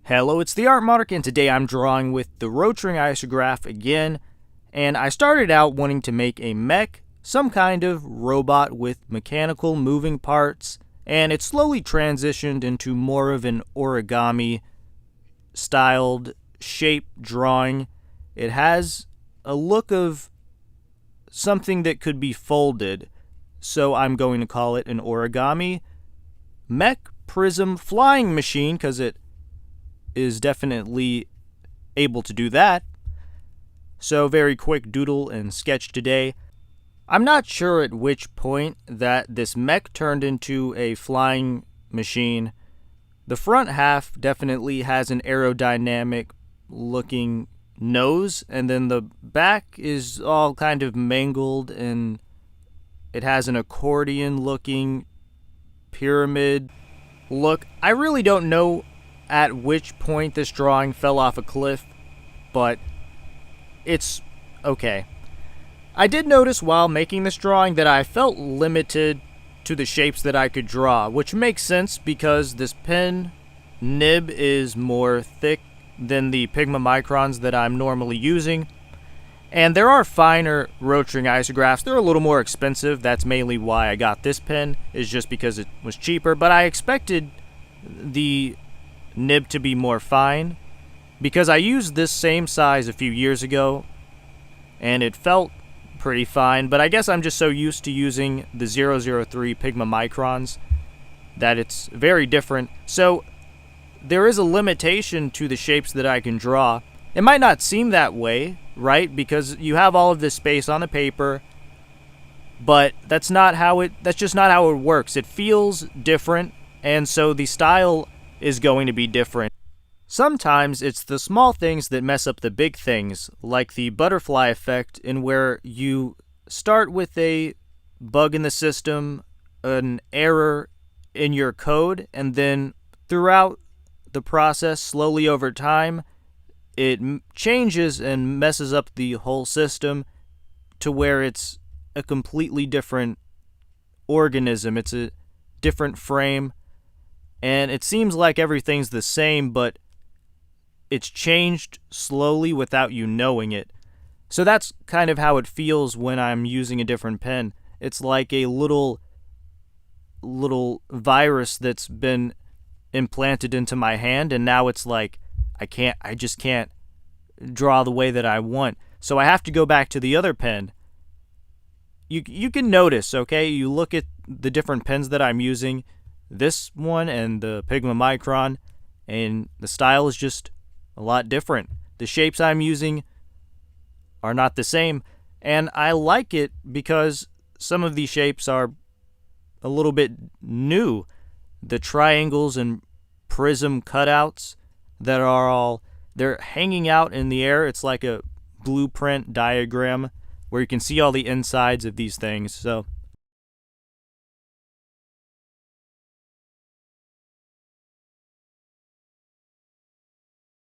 Hello, it's the Art Monarch, and today I'm drawing with the rotring isograph again. And I started out wanting to make a mech, some kind of robot with mechanical moving parts, and it slowly transitioned into more of an origami styled shape drawing. It has a look of something that could be folded, so I'm going to call it an origami mech prism flying machine because it is definitely able to do that. So very quick doodle and sketch today. I'm not sure at which point that this mech turned into a flying machine. The front half definitely has an aerodynamic looking nose, and then the back is all kind of mangled and it has an accordion looking pyramid look. I really don't know at which point this drawing fell off a cliff, but it's okay. I did notice while making this drawing that I felt limited to the shapes that I could draw, which makes sense because this pen nib is more thick than the Pigma microns that I'm normally using. And there are finer rotring isographs. They're a little more expensive. That's mainly why I got this pen, is just because it was cheaper. But I expected the nib to be more fine because I used this same size a few years ago and it felt pretty fine, but I guess I'm just so used to using the 003 Pigma microns that it's very different. So there is a limitation to the shapes that I can draw. It might not seem that way, right? Because you have all of this space on the paper, but that's just not how it works. It feels different, and so the style is going to be different. Sometimes it's the small things that mess up the big things, like the butterfly effect, in where you start with a bug in the system, an error in your code, and then throughout the process, slowly over time, it changes and messes up the whole system to where it's a completely different organism. It's a different frame. And it seems like everything's the same, but it's changed slowly without you knowing it. So that's kind of how it feels when I'm using a different pen. It's like a little virus that's been implanted into my hand, and now it's like I just can't draw the way that I want. So I have to go back to the other pen. You can notice, okay? You look at the different pens that I'm using, this one and the Pigma micron, and the style is just a lot different. The shapes I'm using are not the same, and I like it because some of these shapes are a little bit new. The triangles and prism cutouts that are they're hanging out in the air. It's like a blueprint diagram where you can see all the insides of these things. So